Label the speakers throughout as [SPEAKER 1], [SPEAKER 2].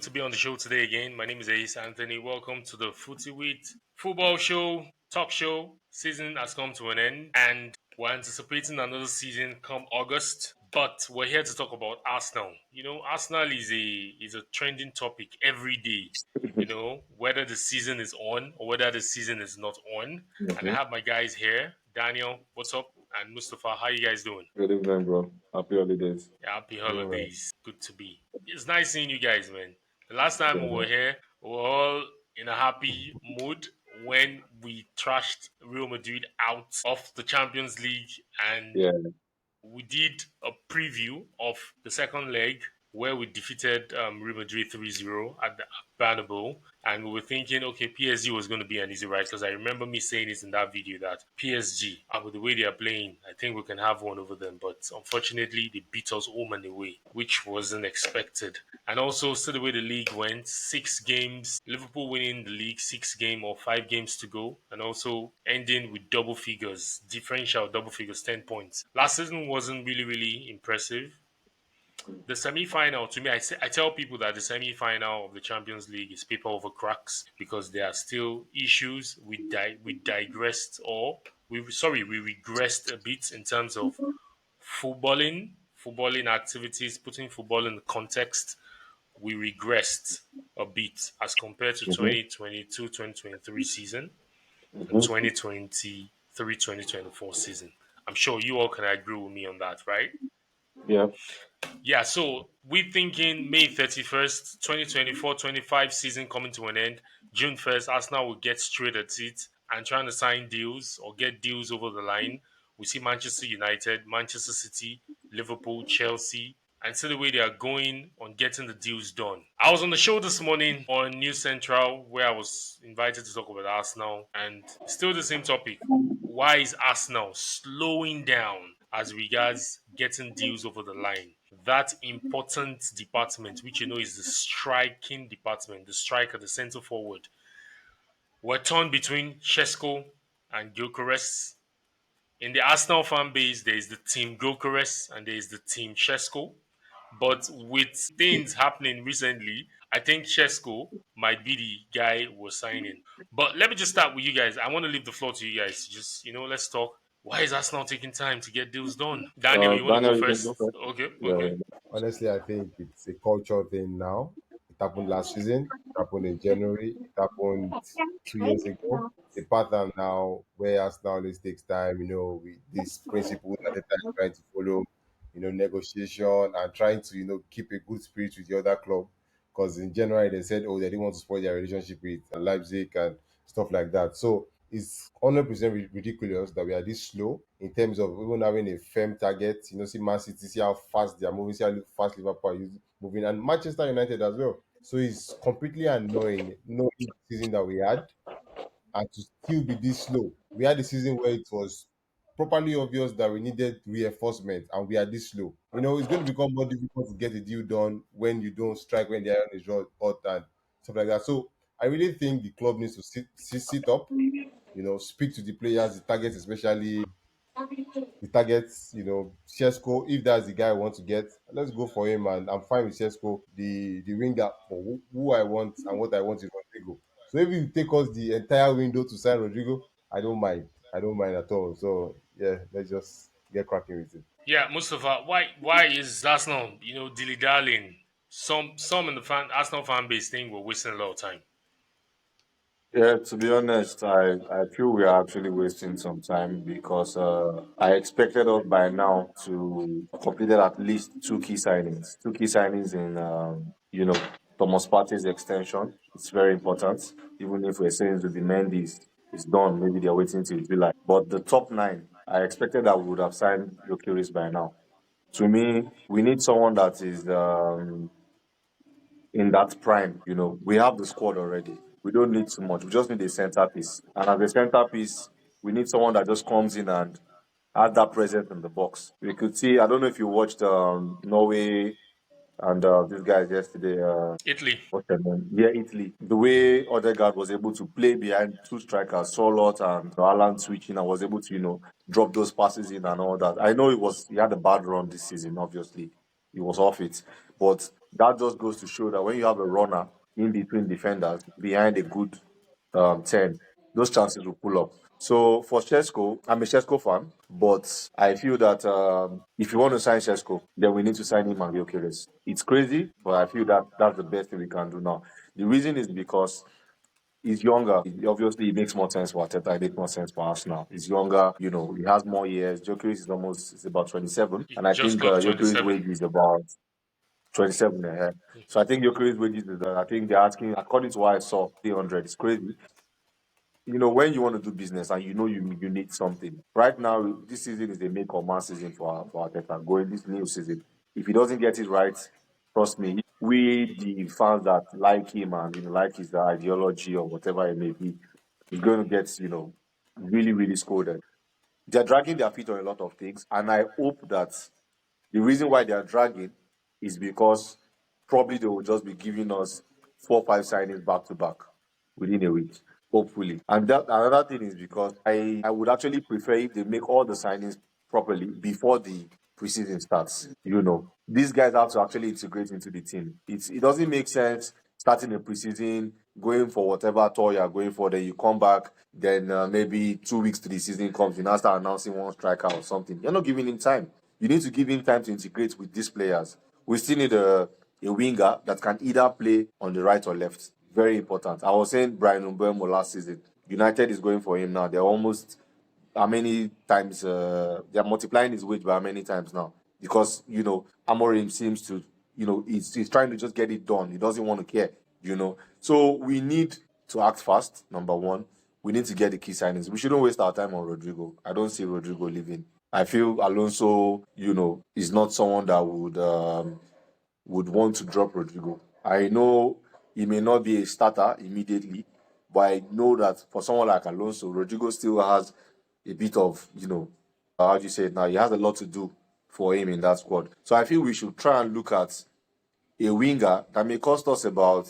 [SPEAKER 1] to be on the show today again. My name is Ace Anthony. Welcome to the FootyWit football show, talk show. Season has come to an end, and we're anticipating another season come August. But we're here to talk about Arsenal. Arsenal is a trending topic every day. Whether the season is on or whether the season is not on. And I
[SPEAKER 2] Mhm.
[SPEAKER 1] have my guys here. Daniel, what's up? And Mustafa, how you guys doing?
[SPEAKER 2] Good evening, bro. Happy holidays.
[SPEAKER 1] Yeah, happy
[SPEAKER 3] Doing well.
[SPEAKER 1] holidays. Good to be. It's nice seeing you guys, man. The last time we
[SPEAKER 2] Yeah.
[SPEAKER 1] were here, we were all in a happy mood when we trashed Real Madrid out of the Champions League, and
[SPEAKER 2] Yeah.
[SPEAKER 1] we did a preview of the second leg where we defeated Real Madrid 3-0 at the Bernabeu. And we were thinking, okay, PSG was going to be an easy ride because I remember me saying this in that video that PSG, with the way they are playing, I think we can have one over them. But unfortunately, they beat us home and away, which wasn't expected. And also, still the way the league went, 6 games, Liverpool winning the league, 6 game or 5 games to go, and also ending with double figures, differential double figures, 10 points. Last season wasn't really, really impressive. The semi-final, to me, I tell people that the semi-final of the Champions League is paper over cracks because there are still issues. We digressed, or we regressed a bit in terms of footballing activities, putting football in context. We regressed a bit as compared to
[SPEAKER 2] hmm
[SPEAKER 1] 2022-2023 season and
[SPEAKER 2] hmm
[SPEAKER 1] 2023-2024 season. I'm sure you all can agree with me on that, right?
[SPEAKER 2] Yeah.
[SPEAKER 1] Yeah, so we're thinking May 31st, 2024-25 season coming to an end. June 1st, Arsenal will get straight at it and trying to sign deals or get deals over the line. We see Manchester United, Manchester City, Liverpool, Chelsea, and see the way they are going on getting the deals done. I was on the show this morning on News Central where I was invited to talk about Arsenal, and still the same topic. Why is Arsenal slowing down as regards getting deals over the line? That important department, which is the striking department, the striker, the centre forward, we're torn between Sesko and Gyokeres. In the Arsenal fan base, there is the team Gyokeres and there is the team Sesko. But with things happening recently, I think Sesko might be the guy we're signing. But let me just start with you guys. I want to leave the floor to you guys. Just, let's talk. Why is Arsenal taking time to get deals done? Daniel, you want to go
[SPEAKER 2] Daniel, you can go
[SPEAKER 1] first?
[SPEAKER 2] first.
[SPEAKER 1] Okay,
[SPEAKER 2] Yeah.
[SPEAKER 1] okay.
[SPEAKER 2] Yeah.
[SPEAKER 3] Honestly, I think it's a culture thing now. It happened last season. It happened in January. It happened 2 years ago. It's a pattern now where Arsenal always takes time. With this principle that they're trying to follow. Negotiation and trying to keep a good spirit with the other club. Because in January they said, oh, they didn't want to spoil their relationship with Leipzig and stuff like that. So it's 100% ridiculous that we are this slow in terms of even having a firm target. See Man City, see how fast they are moving, see how fast Liverpool are moving, and Manchester United as well. So it's completely annoying knowing the season that we had and to still be this slow. We had a season where it was properly obvious that we needed reinforcement and we are this slow. It's going to become more difficult to get a deal done when you don't strike when the iron is hot and stuff like that. So I really think the club needs to sit up, speak to the players, the targets, especially the targets, Sesko. If that's the guy I want to get, let's go for him. And I'm fine with Sesko, the winger, for who I want and what I want is Rodrygo. So if you take us the entire window to sign Rodrygo, I don't mind. I don't mind at all. So yeah, let's just get cracking with it.
[SPEAKER 1] Yeah, Mustafa, why is Arsenal, dilly dallying? Some in the Arsenal fan base think we're wasting a lot of time.
[SPEAKER 2] Yeah, to be honest, I feel we are actually wasting some time because I expected us by now to completed at least two key signings. Two key signings in Thomas Partey's extension. It's very important. Even if we're saying Zubimendi is done, maybe they're waiting till July. But the top nine, I expected that we would have signed Gyokeres by now. To me, we need someone that is in that prime. We have the squad already. We don't need too much. We just need a centerpiece. And as a centerpiece, we need someone that just comes in and has that presence in the box. We could see, I don't know if you watched Norway and these guys yesterday.
[SPEAKER 1] Italy.
[SPEAKER 2] What's their name? Yeah, Italy. The way Odegaard was able to play behind two strikers, Solot and Alan switching, and was able to, drop those passes in and all that. I know he had a bad run this season, obviously. He was off it. But That just goes to show that when you have a runner in between defenders behind a good 10, those chances will pull up. So for Sesko, I'm a Sesko fan, but I feel that if you want to sign Sesko, then we need to sign him and Gyokeres. It's crazy, but I feel that that's the best thing we can do now. The reason is because he's younger. Obviously, it makes more sense for Arteta. It makes more sense for us now. He's younger. He has more years. Jokeris is about 27,
[SPEAKER 1] He
[SPEAKER 2] and I
[SPEAKER 1] just
[SPEAKER 2] think
[SPEAKER 1] got
[SPEAKER 2] Jokeris'
[SPEAKER 1] 27.
[SPEAKER 2] wage is about 27. So I think Jokeris' wages is I think they're asking, according to what I saw, 300. It's crazy. When you want to do business and you need something. Right now, this season is a make or man season for Arteta. Going this new season, if he doesn't get it right, trust me, we the fans that like him and like his ideology or whatever it may be, he's going to get really really scolded. They're dragging their feet on a lot of things, and I hope that the reason why they are dragging is because probably they will just be giving us 4 or 5 signings back to back within a week, hopefully. And that another thing is because I would actually prefer if they make all the signings properly before the preseason starts. These guys have to actually integrate into the team. It doesn't make sense starting the preseason, going for whatever tour you're going for, then you come back, then maybe 2 weeks to the season comes, you now start announcing one striker or something. You're not giving him time. You need to give him time to integrate with these players. We still need a winger that can either play on the right or left. Very important. I was saying Brian Mbeumo last season. United is going for him now. They're almost how many times they're multiplying his wage by how many times now? Because Amorim seems to he's trying to just get it done. He doesn't want to care. So we need to act fast. Number one, we need to get the key signings. We shouldn't waste our time on Rodrygo. I don't see Rodrygo leaving. I feel Alonso, is not someone that would want to drop Rodrygo. I know he may not be a starter immediately, but I know that for someone like Alonso, Rodrygo still has a bit of, how do you say it now? He has a lot to do for him in that squad. So I feel we should try and look at a winger that may cost us about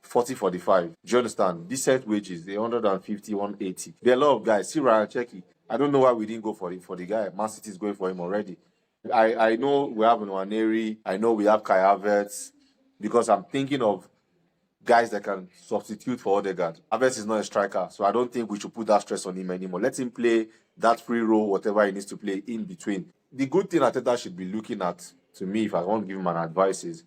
[SPEAKER 2] 40, 45. Do you understand? Decent wages, 150, 180. There are a lot of guys. See Ryan Cherky. I don't know why we didn't go for the guy. Man City is going for him already. I know we have Nwaneri. I know we have Kai Havertz because I'm thinking of guys that can substitute for Odegaard. Havertz is not a striker, so I don't think we should put that stress on him anymore. Let him play that free role, whatever he needs to play in between. The good thing Ateta should be looking at, to me, if I want to give him an advice, is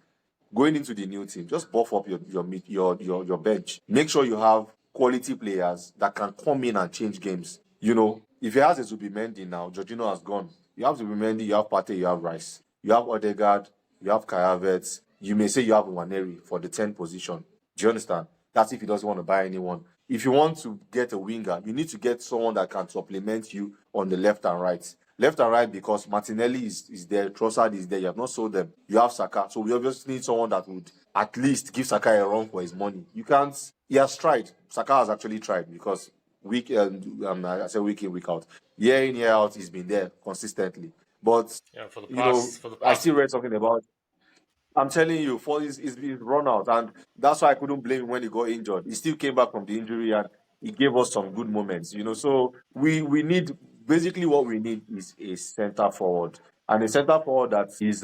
[SPEAKER 2] going into the new team, just buff up your bench. Make sure you have quality players that can come in and change games. If he has a Zubimendi now, Jorginho has gone. You have Zubimendi, you have Partey, you have Rice. You have Odegaard, you have Kai Havertz. You may say you have Nwaneri for the 10th position. Do you understand? That's if he doesn't want to buy anyone. If you want to get a winger, you need to get someone that can supplement you on the left and right. Left and right because Martinelli is there, Trossard is there. You have not sold them. You have Saka. So we obviously need someone that would at least give Saka a run for his money. You can't. He has tried. Saka has actually tried because I say week in, week out. Year in, year out, he's been there consistently. But,
[SPEAKER 1] Yeah, for the
[SPEAKER 2] you know,
[SPEAKER 1] past for the
[SPEAKER 2] I
[SPEAKER 1] past
[SPEAKER 2] still read something about I'm telling you, for his run out, and that's why I couldn't blame him when he got injured. He still came back from the injury and he gave us some good moments. So we need basically what we need is a center forward and a center forward that is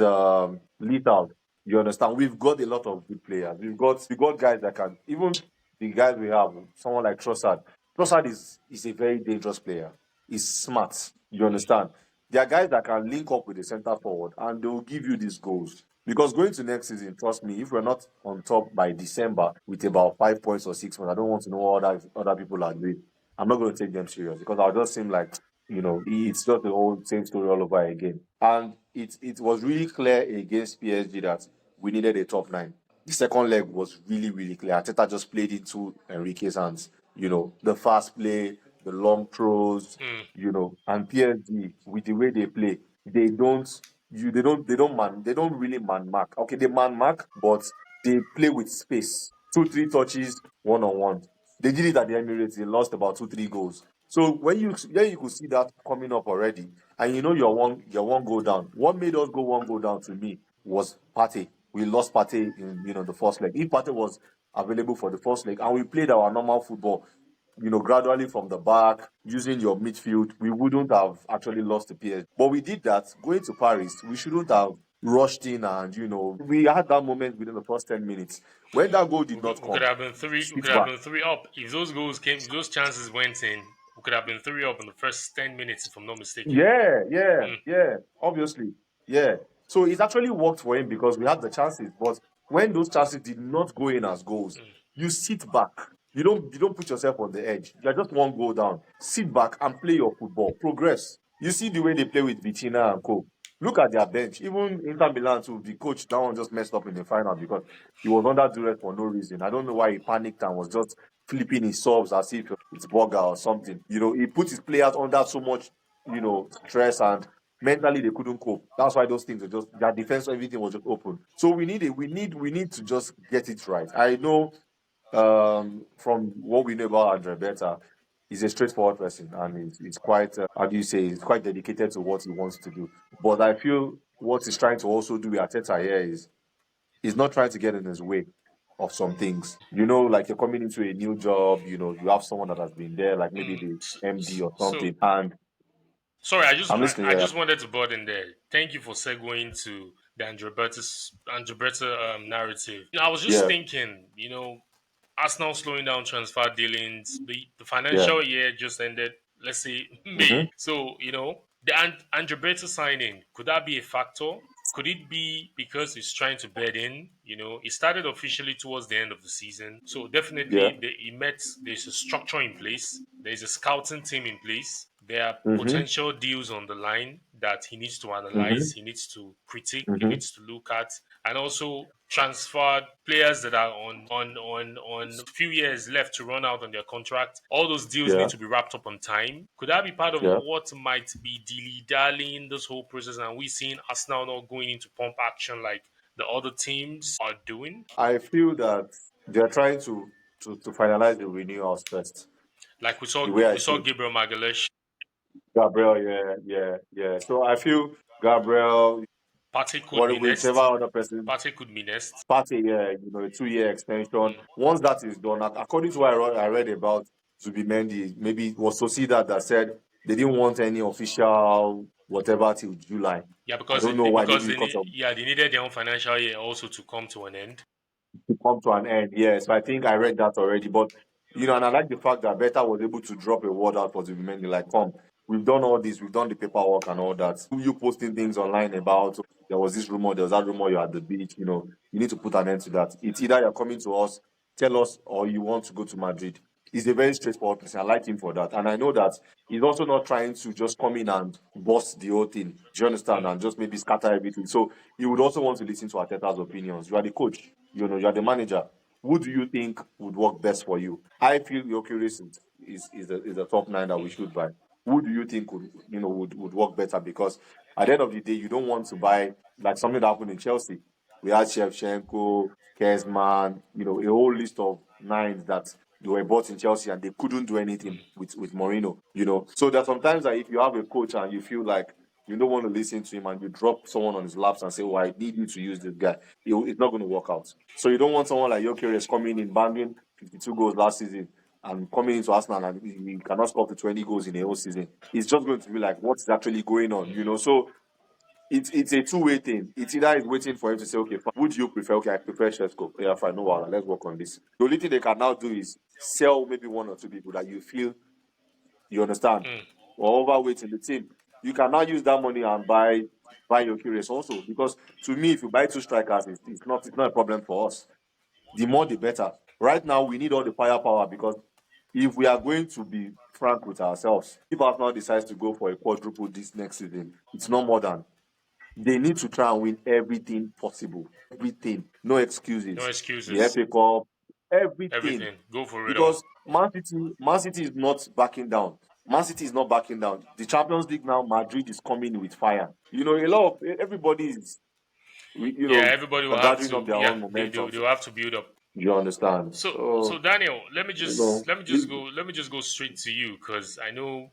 [SPEAKER 2] lethal. You understand? We've got a lot of good players. We got guys that can even the guys we have. Someone like Trossard. Trossard is a very dangerous player. He's smart. You understand? There are guys that can link up with the center forward and they will give you these goals. Because going to next season, trust me, if we're not on top by December with about 5 points or 6 points, I don't want to know what other people are doing. I'm not going to take them serious because I'll just seem like it's just the whole same story all over again. And it was really clear against PSG that we needed a top nine. The second leg was really, really clear. Arteta just played into Enrique's hands. The fast play, the long throws, and PSG with the way they play, they don't they don't really man mark. Okay, they man mark, but they play with space. 2, 3 touches, one on one. They did it at the Emirates. They lost about 2, 3 goals. So when you could see that coming up already, and you're one goal down. What made us go one goal down to me was Partey. We lost Partey in the first leg. If Partey was available for the first leg, and we played our normal football, gradually from the back, using your midfield, we wouldn't have actually lost the PSG. But we did that. Going to Paris, we shouldn't have rushed in, and we had that moment within the first 10 minutes when that goal did not
[SPEAKER 1] We could
[SPEAKER 2] come.
[SPEAKER 1] have been three. We
[SPEAKER 2] Sit
[SPEAKER 1] could have
[SPEAKER 2] back.
[SPEAKER 1] been three up if those goals came. If those chances went in, we could have been three up in the first 10 minutes, if I'm not mistaken.
[SPEAKER 2] Yeah, yeah,
[SPEAKER 1] Mm,
[SPEAKER 2] yeah. Obviously, yeah. So it actually worked for him because we had the chances. But when those chances did not go in as goals,
[SPEAKER 1] mm.
[SPEAKER 2] you sit back. You don't put yourself on the edge. You're just one goal down. Sit back and play your football. Progress. You see the way they play with Vitina and Co. Look at their bench. Even Inter Milan too, the coach, that one just messed up in the final because he was under duress for no reason. I don't know why he panicked and was just flipping his subs as if it's Burger or something. He put his players under so much stress, and mentally they couldn't cope. That's why those things were just their defense, everything was just open. So we need to just get it right. I know from what we know about Andre Berta, he's a straightforward person, and he's quite how do you say, he's quite dedicated to what he wants to do. But I feel what he's trying to also do with Arteta here is he's not trying to get in his way of some things. Like you're coming into a new job, you have someone that has been there, like maybe the MD or
[SPEAKER 1] So
[SPEAKER 2] something, and
[SPEAKER 1] sorry, I just
[SPEAKER 2] I'm
[SPEAKER 1] I,
[SPEAKER 2] listening.
[SPEAKER 1] I
[SPEAKER 2] Yeah,
[SPEAKER 1] just wanted to butt in there. Thank you for segueing to the Andre Berta narrative. I was just
[SPEAKER 2] yeah,
[SPEAKER 1] thinking, Arsenal slowing down transfer dealings. The
[SPEAKER 2] yeah.
[SPEAKER 1] financial year just ended. Let's say
[SPEAKER 2] Hmm.
[SPEAKER 1] May. So the Andre Berta signing, could that be a factor? Could it be because he's trying to bed in? It started officially towards the end of the season. So
[SPEAKER 2] Yeah.
[SPEAKER 1] definitely there's a structure in place. There's a scouting team in place. There are
[SPEAKER 2] Hmm.
[SPEAKER 1] potential deals on the line that he needs to analyze,
[SPEAKER 2] Hmm.
[SPEAKER 1] he needs to critique, he
[SPEAKER 2] Hmm.
[SPEAKER 1] needs to look at, and also transferred players that are on few years left to run out on their contract. All those deals need
[SPEAKER 2] Yeah.
[SPEAKER 1] to be wrapped up on time. Could that be part of
[SPEAKER 2] Yeah.
[SPEAKER 1] what might be dilly-dallying this whole process, and we seeing Arsenal not going into pump action like the other teams are doing?
[SPEAKER 2] I feel that they're trying to finalize the renewals first.
[SPEAKER 1] Like
[SPEAKER 2] The way I
[SPEAKER 1] we
[SPEAKER 2] see
[SPEAKER 1] saw
[SPEAKER 2] it.
[SPEAKER 1] Gabriel Magalhaes,
[SPEAKER 2] Gabriel, yeah, yeah, yeah. So I feel Gabriel,
[SPEAKER 1] Partey could
[SPEAKER 2] what
[SPEAKER 1] be
[SPEAKER 2] whichever
[SPEAKER 1] next.
[SPEAKER 2] other person,
[SPEAKER 1] Partey could be next.
[SPEAKER 2] party, yeah, a 2-year extension.
[SPEAKER 1] Mm.
[SPEAKER 2] Once that is done, according to what I read about Zubimendi, maybe it was Sociedad that said they didn't want any official whatever till July.
[SPEAKER 1] Yeah,
[SPEAKER 2] I
[SPEAKER 1] because
[SPEAKER 2] don't know why. Maybe
[SPEAKER 1] because
[SPEAKER 2] because of
[SPEAKER 1] they needed their own financial year also to come to an end.
[SPEAKER 2] to come to an end. Yes, I think I read that already. But and I like the fact that Beta was able to drop a word out for Zubimendi, like, come, we've done all this, we've done the paperwork and all that. You posting things online about there was this rumor, there was that rumor, you're at the beach, you need to put an end to that. It's either you're coming to us, tell us, or you want to go to Madrid. He's a very straightforward person. I like him for that. And I know that he's also not trying to just come in and bust the whole thing. Do you understand?
[SPEAKER 1] Mm,
[SPEAKER 2] And just maybe scatter everything. So he would also want to listen to Arteta's opinions. You are the coach, you're the manager. Who do you think would work best for you? I feel Gyokeres is a top nine that we
[SPEAKER 1] mm.
[SPEAKER 2] should buy. Who do you think would work better? Because at the end of the day, you don't want to buy like something that happened in Chelsea. We had Shevchenko, Kesman, a whole list of nines that they were bought in Chelsea and they couldn't do anything with Mourinho. So there are sometimes that if you have a coach and you feel like you don't want to listen to him and you drop someone on his laps and say, "Oh, I need you to use this guy," it's not going to work out. So you don't want someone like Gyokeres coming in, banging 52 goals last season and coming into Arsenal and he cannot score up to 20 goals in a whole season. It's just going to be like, what's actually going on? So it's a two-way thing. It's either he's waiting for him to say, okay, fine, would you prefer? Okay, I prefer Sesko. Yeah, fine, no problem. Let's work on this. The only thing they can now do is sell maybe one or two people that you feel you understand
[SPEAKER 1] Mm.
[SPEAKER 2] or overweight in the team. You can now use that money and buy your curious also. Because to me, if you buy two strikers, it's not a problem for us. The more the better. Right now, we need all the firepower because if we are going to be frank with ourselves, if Arsenal decides to go for a quadruple this next season, it's no more than they need to try and win everything possible. Everything. No
[SPEAKER 1] No
[SPEAKER 2] excuses. The
[SPEAKER 1] excuses.
[SPEAKER 2] FA Cup, everything.
[SPEAKER 1] Everything. Go for it all.
[SPEAKER 2] Because Man City is not backing down. Man City is not backing down. The Champions League now, Madrid is coming with fire. A lot of everybody is,
[SPEAKER 1] Yeah, everybody will have
[SPEAKER 2] gathering up
[SPEAKER 1] to.
[SPEAKER 2] their
[SPEAKER 1] Yeah,
[SPEAKER 2] own
[SPEAKER 1] they
[SPEAKER 2] momentum.
[SPEAKER 1] will have to build up.
[SPEAKER 2] You understand?
[SPEAKER 1] So
[SPEAKER 2] So,
[SPEAKER 1] Daniel,
[SPEAKER 2] you
[SPEAKER 1] let me just go straight to you because I know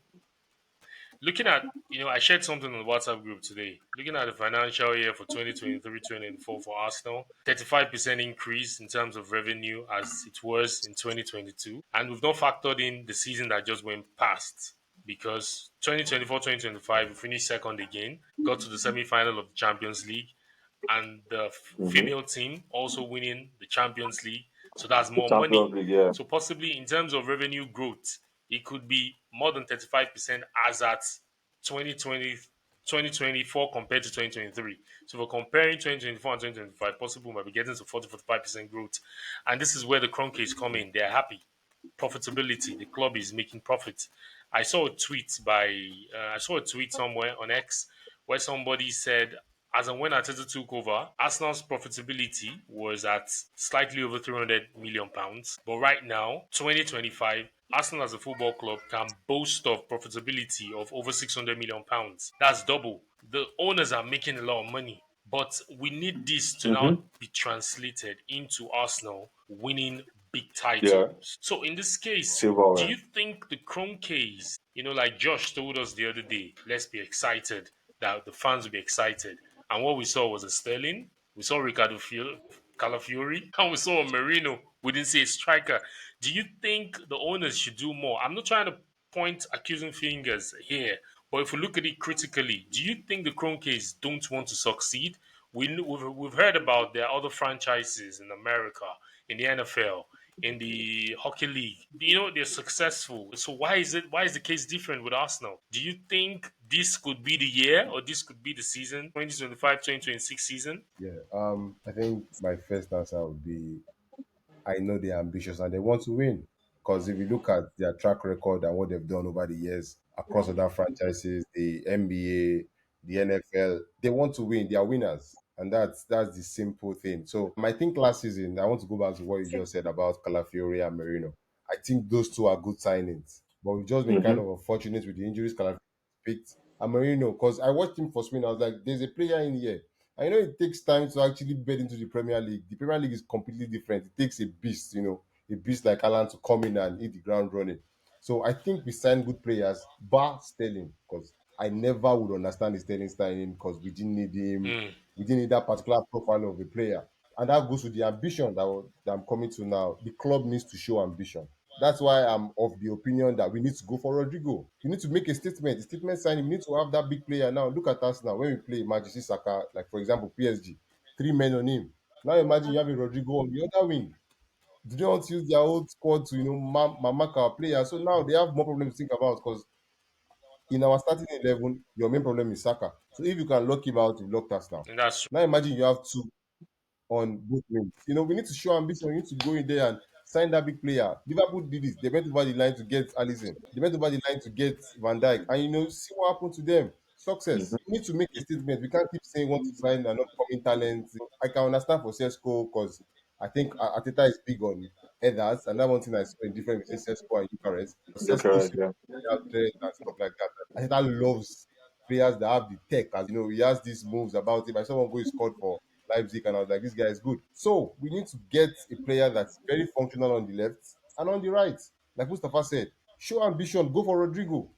[SPEAKER 1] looking at I shared something on the WhatsApp group today. Looking at the financial year for 2023-2024 for Arsenal, 35% increase in terms of revenue as it was in 2022, and we've not factored in the season that just went past because 2024-2025 we finished second again, got to the semi-final of the Champions League, and the
[SPEAKER 2] Mm-hmm.
[SPEAKER 1] female team also winning the Champions League. So that's
[SPEAKER 2] The
[SPEAKER 1] more
[SPEAKER 2] Champions
[SPEAKER 1] money.
[SPEAKER 2] League, yeah.
[SPEAKER 1] So possibly in terms of revenue growth, it could be more than 35% as at 2020, 2024 compared to 2023. So we're comparing 2024 and 2025, possibly we might be getting to 40-45% growth. And this is where the Kroenke come in. They're happy. Profitability. The club is making profit. I saw a tweet somewhere on X where somebody said, as and when Arteta took over, Arsenal's profitability was at slightly over £300 million. But right now, 2025, Arsenal as a football club can boast of profitability of over £600 million. That's double. The owners are making a lot of money. But we need this to now
[SPEAKER 2] Mm-hmm.
[SPEAKER 1] be translated into Arsenal winning big
[SPEAKER 2] Yeah.
[SPEAKER 1] titles. So in this case, do
[SPEAKER 2] Silverware.
[SPEAKER 1] you think the Kroenkes, like Josh told us the other day, let's be excited, that the fans will be excited. And what we saw was a Sterling, we saw Calafiori, and we saw a Marino. We didn't see a striker. Do you think the owners should do more? I'm not trying to point accusing fingers here, but if we look at it critically, do you think the Kroenkes don't want to succeed? We've heard about their other franchises in America, in the NFL, in the hockey league. They're successful. So why is the case different with Arsenal? Do you think this could be the year or this could be the season, 2025-2026 season?
[SPEAKER 3] Yeah. I think my first answer would be I know they're ambitious and they want to win. Because if you look at their track record and what they've done over the years across other franchises, the NBA, the NFL, they want to win. They are winners. And that's the simple thing. So I think last season, I want to go back to what you just said about Calafiori and Merino. I think those two are good signings. But we've just been kind
[SPEAKER 2] Mm-hmm.
[SPEAKER 3] of unfortunate with the injuries Calafiori picked. And Merino, because I watched him for Spain, I was like, there's a player in here. I know it takes time to actually bed into the Premier League. The Premier League is completely different. It takes a beast, a beast like Alan to come in and hit the ground running. So I think we signed good players, bar Sterling, because I never would understand the Sterling signing because we didn't need him.
[SPEAKER 1] Mm.
[SPEAKER 3] We didn't need that particular profile of a player. And that goes to the ambition that I'm coming to now. The club needs to show ambition. That's why I'm of the opinion that we need to go for Rodrygo. You need to make a statement. The statement signing, we need to have that big player now. Look at us now. When we play Manchester Saka, like for example, PSG, three men on him. Now imagine you have a Rodrygo on the other wing. Do they want to use their old squad to, mark our players? So now they have more problems to think about because in our starting 11, your main problem is Saka. So if you can lock him out, you've locked us now.
[SPEAKER 1] And that's
[SPEAKER 3] Now imagine you have two on both wings. We need to show ambition. We need to go in there and sign that big player. Liverpool did this. They went over the line to get Alisson. They went over the line to get Van Dijk. And see what happened to them.
[SPEAKER 2] Mm-hmm.
[SPEAKER 3] Success. We need to make a statement. We can't keep saying want to sign an upcoming talent. I can understand for Sesko because I think Arteta is big on headers, and that one thing I saw in different between Sesko and Gyokeres. Sesko
[SPEAKER 2] Gyokeres,
[SPEAKER 3] seems
[SPEAKER 2] yeah.
[SPEAKER 3] to have dread and stuff like that. Arteta loves players that have the tech, as he has these moves about him. I saw one go he scored for Leipzig, and I was like, this guy is good. So we need to get a player that's very functional on the left and on the right. Like Mustafa said, show ambition, go for Rodrigo.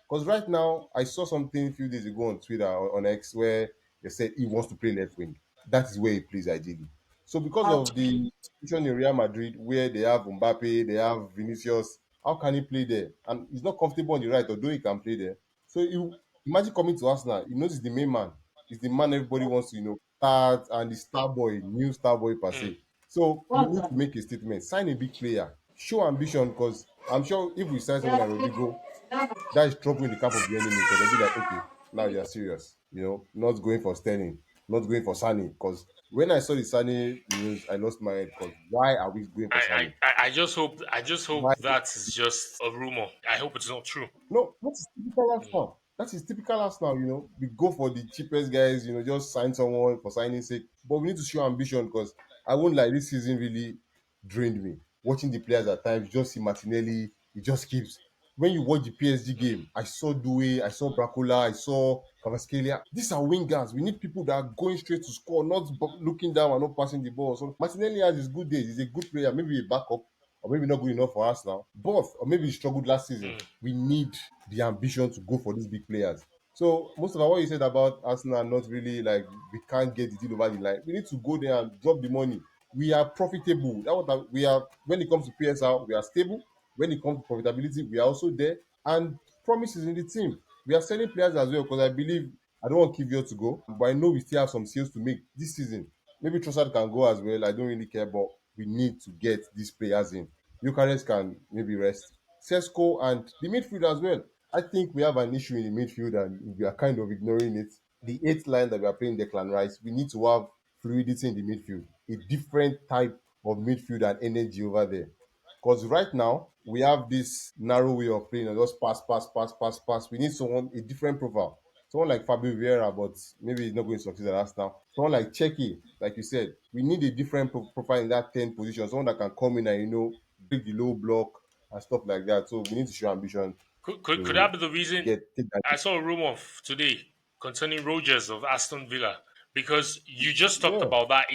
[SPEAKER 3] Because right now, I saw something a few days ago on Twitter on X where they said he wants to play left wing. That is where he plays ideally. So because of the situation in Real Madrid where they have Mbappe, they have Vinicius, how can he play there? And he's not comfortable on the right, although he can play there. So you imagine coming to Arsenal, he knows he's the main man. He's the man everybody wants to, start and the star boy, new star boy per
[SPEAKER 1] mm.
[SPEAKER 3] se. So we need to make a statement, sign a big player, show ambition because I'm sure if we sign someone like Rodrigo, that is trouble in the camp of the enemy because they'll be like, okay, now you're serious, not going for Sterling, not going for Sani. Because when I saw the Sani news, I lost my head because why are we going for Sani?
[SPEAKER 1] I just hope that is just a rumor. I hope it's not true.
[SPEAKER 3] No, that is typical
[SPEAKER 1] Mm.
[SPEAKER 3] Arsenal. That is typical Arsenal, We go for the cheapest guys, just sign someone for signing sake. But we need to show ambition because I won't lie, this season really drained me. Watching the players at times, you just see Martinelli, he just keeps. When you watch the PSG game, I saw Due, I saw Bracola, I saw Kvaratskhelia. These are wingers. We need people that are going straight to score, not looking down and not passing the ball. So Martinelli has his good days. He's a good player, maybe a backup or maybe not good enough for us now. Both, or maybe he struggled last season.
[SPEAKER 1] Mm.
[SPEAKER 3] We need the ambition to go for these big players. So most of what you said about Arsenal not really like we can't get the deal over the line. We need to go there and drop the money. We are profitable. That what we are when it comes to PSR, we are stable. When it comes to profitability, we are also there. And promises in the team. We are selling players as well because I believe I don't want Kivio to go, but I know we still have some sales to make this season. Maybe Trossard can go as well. I don't really care, but we need to get these players in. Gyokeres can maybe rest. Sesko and the midfield as well. I think we have an issue in the midfield and we are kind of ignoring it. The eighth line that we are playing Declan Rice, we need to have fluidity in the midfield, a different type of midfield and energy over there. Because right now, we have this narrow way of playing and just pass, pass, pass, pass, pass. We need someone, a different profile. Someone like Fabio Vieira, but maybe he's not going to succeed at that now. Someone like Cheki, like you said, we need a different profile in that 10 position. Someone that can come in and, break the low block and stuff like that. So we need to show ambition
[SPEAKER 1] Could
[SPEAKER 3] to
[SPEAKER 1] that be the reason?
[SPEAKER 3] take that.
[SPEAKER 1] I saw a rumor today concerning Rogers of Aston Villa, because you just talked
[SPEAKER 3] Yeah,
[SPEAKER 1] about that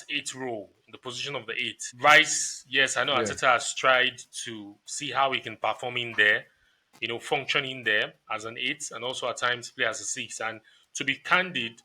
[SPEAKER 1] eight role, the position of the eight. Rice, yes, I know
[SPEAKER 3] yeah,
[SPEAKER 1] Arteta has tried to see how he can perform in there, function in there as an eight, and also at times play as a six. And to be candid,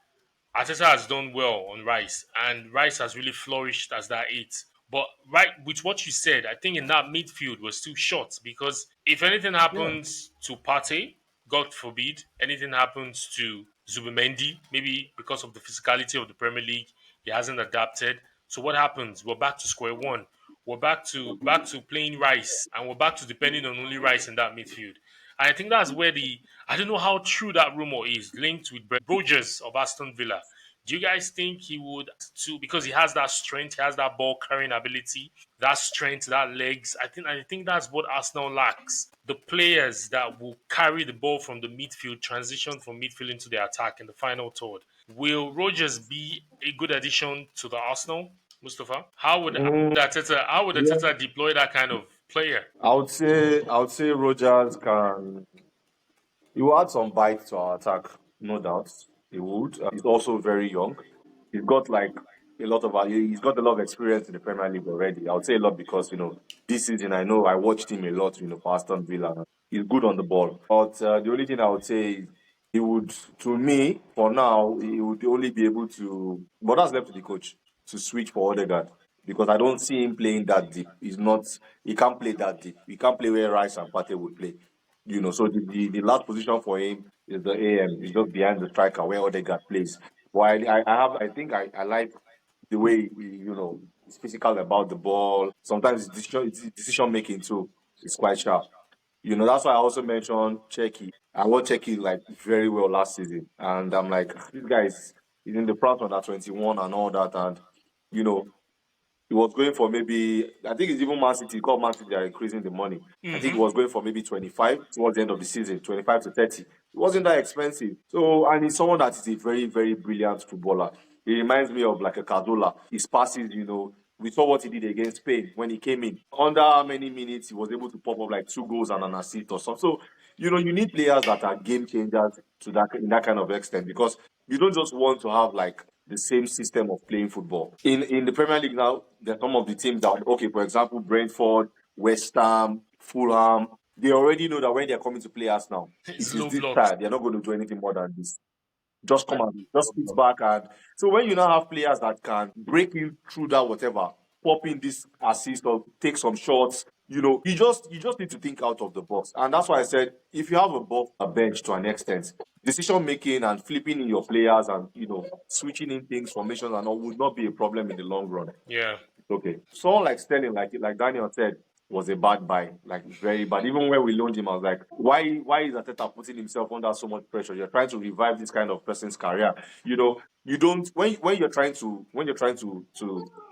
[SPEAKER 1] Arteta has done well on Rice, and Rice has really flourished as that eight. But right with what you said, I think in that midfield was too short, because if anything
[SPEAKER 3] yeah,
[SPEAKER 1] happens to Partey, God forbid, anything happens to Zubimendi, maybe because of the physicality of the Premier League, he hasn't adapted. So what happens? We're back to square one. We're back to playing Rice, and we're back to depending on only Rice in that midfield. And I think that's where I don't know how true that rumor is linked with Rogers of Aston Villa. Do you guys think he would because he has that strength, he has that ball carrying ability, that strength, that legs? I think that's what Arsenal lacks. The players that will carry the ball from the midfield, transition from midfield into the attack in the final third. Will Rogers be a good addition to the Arsenal, Mustafa?
[SPEAKER 2] Yeah,
[SPEAKER 1] Arteta deploy that kind of player?
[SPEAKER 2] I would say Rogers can. He will add some bite to our attack, no doubt. He would. He's also very young. He's got like a lot of he's got a lot of experience in the Premier League already. I would say a lot because this season I know I watched him a lot. For Aston Villa. He's good on the ball. But the only thing I would say is he would, to me, for now, he would only be able to. But that's left to the coach to switch for Odegaard because I don't see him playing that deep. He's not. He can't play that deep. He can't play where Rice and Partey would play. So the last position for him is the AM. He's just behind the striker where Odegaard plays. But I think I like the way he's physical about the ball. Sometimes his decision making too is quite sharp. That's why I also mentioned Checky. I watched Checky like very well last season, and I'm like, this guy is in the front under 21 and all that, and you know he was going for maybe, I think it's even Man City. He called Man City, they are increasing the money. I think he was going for maybe 25 towards the end of the season, 25 to 30. It wasn't that expensive. So, and he's someone that is a very, very brilliant footballer. He reminds me of like a Cazorla. His passes, we saw what he did against Spain when he came in. Under how many minutes he was able to pop up like two goals and an assist or something. So, you need players that are game changers to that in that kind of extent because you don't just want to have like the same system of playing football. In the Premier League now, there are some of the teams that, okay, for example, Brentford, West Ham, Fulham, they already know that when they're coming to play us now,
[SPEAKER 1] It's
[SPEAKER 2] it is
[SPEAKER 1] low
[SPEAKER 2] this
[SPEAKER 1] blocks.
[SPEAKER 2] style. They're not going to do anything more than this. Just come and just sit back, and so when you now have players that can break in through that whatever, pop in this assist or take some shots, you just need to think out of the box. And that's why I said if you have a bench to an extent, decision making and flipping in your players and switching in things, formations and all would not be a problem in the long run.
[SPEAKER 1] Yeah.
[SPEAKER 2] Okay. Someone like Sterling, like Daniel said, was a bad buy, like very bad. Even when we loaned him, I was like, why is Ateta putting himself under so much pressure? You're trying to revive this kind of person's career. You don't when you're trying to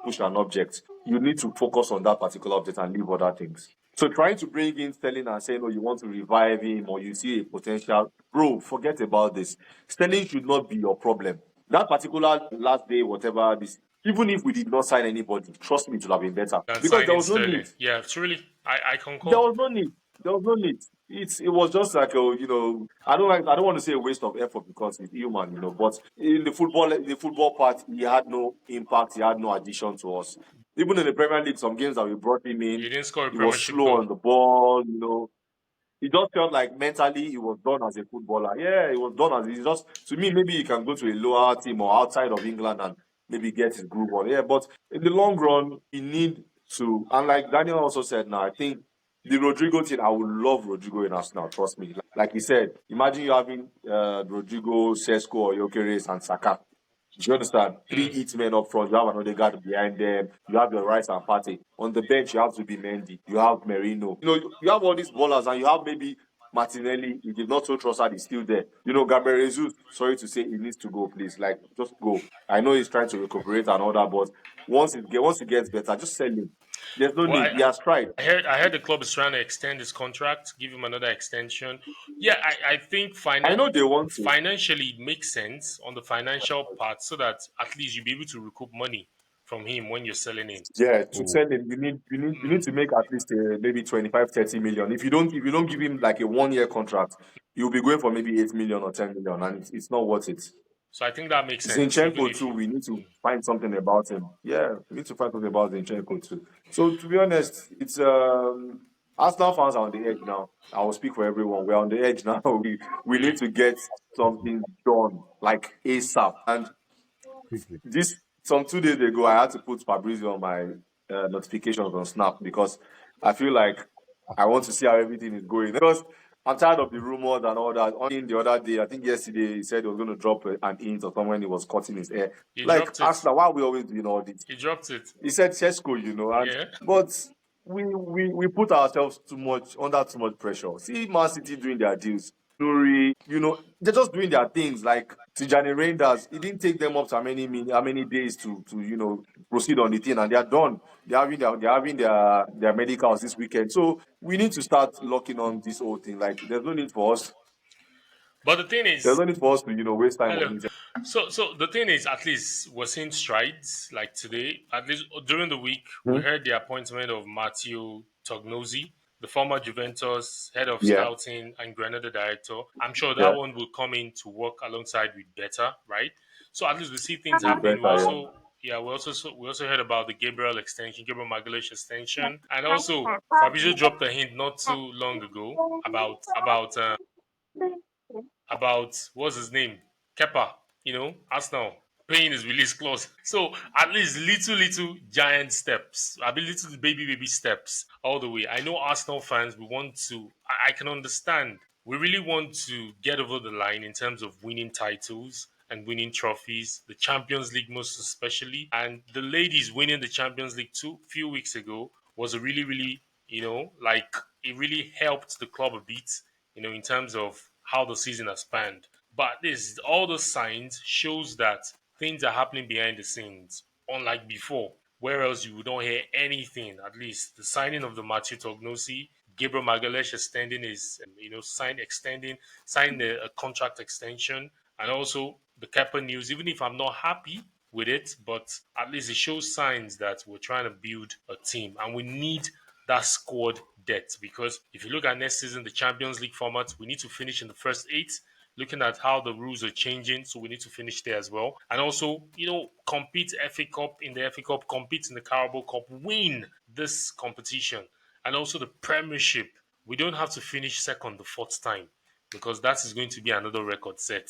[SPEAKER 2] push an object, you need to focus on that particular object and leave other things. So trying to bring in Sterling and saying, oh, you want to revive him or you see a potential, bro, forget about this. Sterling should not be your problem. That particular last day, whatever this, even if we did not sign anybody, trust me, it would have been better
[SPEAKER 1] Than
[SPEAKER 2] because there
[SPEAKER 1] signing
[SPEAKER 2] was no need.
[SPEAKER 1] Sterling. Yeah, truly, I concur.
[SPEAKER 2] There was no need. There was no need. It was just like I don't want to say a waste of effort because he's human, but in the football part, he had no impact, he had no addition to us. Even in the Premier League, some games that we brought him
[SPEAKER 1] He
[SPEAKER 2] in,
[SPEAKER 1] didn't score a
[SPEAKER 2] he was
[SPEAKER 1] Premiership
[SPEAKER 2] slow
[SPEAKER 1] goal.
[SPEAKER 2] on the ball. He just felt like mentally he was done as a footballer. Yeah, he was done as he's just to me, maybe he can go to a lower team or outside of England and maybe get his groove on. Yeah, but in the long run, he need to, and like Daniel also said now, I think The Rodrygo thing, I would love Rodrygo in Arsenal. Trust me. Like you said, imagine you having Rodrygo, Sesko, or Gyokeres and Saka. Do you understand? Three
[SPEAKER 1] Mm.
[SPEAKER 2] hit men up front. You have another guard behind them. You have your Rice and Partey. On the bench, you have Zubimendi. You have Merino. You have all these ballers, and you have maybe Martinelli. If you've not so trusted, he's still there. Gabriel Jesus. Sorry to say, he needs to go. Please, like, just go. I know he's trying to recuperate and all that, but once it gets better, just sell him. There's no
[SPEAKER 1] Well,
[SPEAKER 2] need. He has tried.
[SPEAKER 1] I heard the club is trying to extend his contract, give him another extension. Yeah, I think
[SPEAKER 2] I know they want to.
[SPEAKER 1] financially it makes sense on the financial part, so that at least you'll be able to recoup money from him when you're selling him.
[SPEAKER 2] Yeah, to
[SPEAKER 3] Oh,
[SPEAKER 2] sell him, you need to make at least maybe 25, 30 million. If you don't give him like a 1 year contract, you'll be going for maybe 8 million or 10 million, and it's not worth it.
[SPEAKER 1] So I think that makes sense, even
[SPEAKER 2] Zinchenko
[SPEAKER 1] if
[SPEAKER 2] too,
[SPEAKER 1] you.
[SPEAKER 2] we need to
[SPEAKER 1] Mm.
[SPEAKER 2] find something about him. Yeah, we need to find something about Zinchenko too. So to be honest, it's Arsenal fans are on the edge now. I will speak for everyone. We're on the edge now. We need
[SPEAKER 1] Mm.
[SPEAKER 2] to get something done like ASAP. And
[SPEAKER 3] quickly.
[SPEAKER 2] this some 2 days ago, I had to put Fabrizio on my notifications on Snap because I feel like I want to see how everything is going. Because I'm tired of the rumors and all that. On the other day, I think yesterday, he said he was going to drop an int or something when he was cutting his hair.
[SPEAKER 1] He
[SPEAKER 2] Like
[SPEAKER 1] dropped it.
[SPEAKER 2] Arsenal, why are we always doing all this?
[SPEAKER 1] He dropped it.
[SPEAKER 2] He said Sesko, and
[SPEAKER 1] Yeah.
[SPEAKER 2] but we put ourselves too much under too much pressure. See Man City doing their deals. Nuri, they're just doing their things. Like Tijani Reinders, it didn't take them up to how many days to proceed on the thing, and they are done. They're having their medicals this weekend. So we need to start locking on this whole thing. Like
[SPEAKER 1] But the thing
[SPEAKER 2] there's
[SPEAKER 1] is,
[SPEAKER 2] no need for us to waste time
[SPEAKER 1] hello.
[SPEAKER 2] on it.
[SPEAKER 1] So the thing is, at least we're seeing strides. Like today, at least during the week, we
[SPEAKER 2] Hmm?
[SPEAKER 1] heard the appointment of Matteo Tognosi, the former Juventus head of
[SPEAKER 2] Yeah,
[SPEAKER 1] scouting and Granada director. I'm sure that
[SPEAKER 2] yeah,
[SPEAKER 1] one will come in to work alongside with Better, right? So at least we see things
[SPEAKER 2] with
[SPEAKER 1] happening. We
[SPEAKER 2] better. Yeah.
[SPEAKER 1] also, yeah, we also heard about the Gabriel Magalhaes extension, and also Fabrizio dropped a hint not too long ago about what's his name, Kepa. Arsenal paying his release clause. So at least little giant steps. I mean, little baby steps all the way. I know Arsenal fans. We want to. I can understand. We really want to get over the line in terms of winning titles and winning trophies, the Champions League most especially. And the ladies winning the Champions League two few weeks ago was a really, really, like it really helped the club a bit, in terms of how the season has spanned. But this all the signs shows that things are happening behind the scenes, unlike before, where else you don't hear anything. At least the signing of the Matthew Tognosi, Gabriel Magalhaes extending his, signing a contract extension, and also the Kepa news. Even if I'm not happy with it, but at least it shows signs that we're trying to build a team, and we need that squad depth, because if you look at next season, the Champions League format, we need to finish in the first eight. Looking at how the rules are changing, so we need to finish there as well, and also compete FA Cup in the FA Cup, compete in the Carabao Cup, win this competition, and also the Premiership. We don't have to finish second the fourth time, because that is going to be another record set.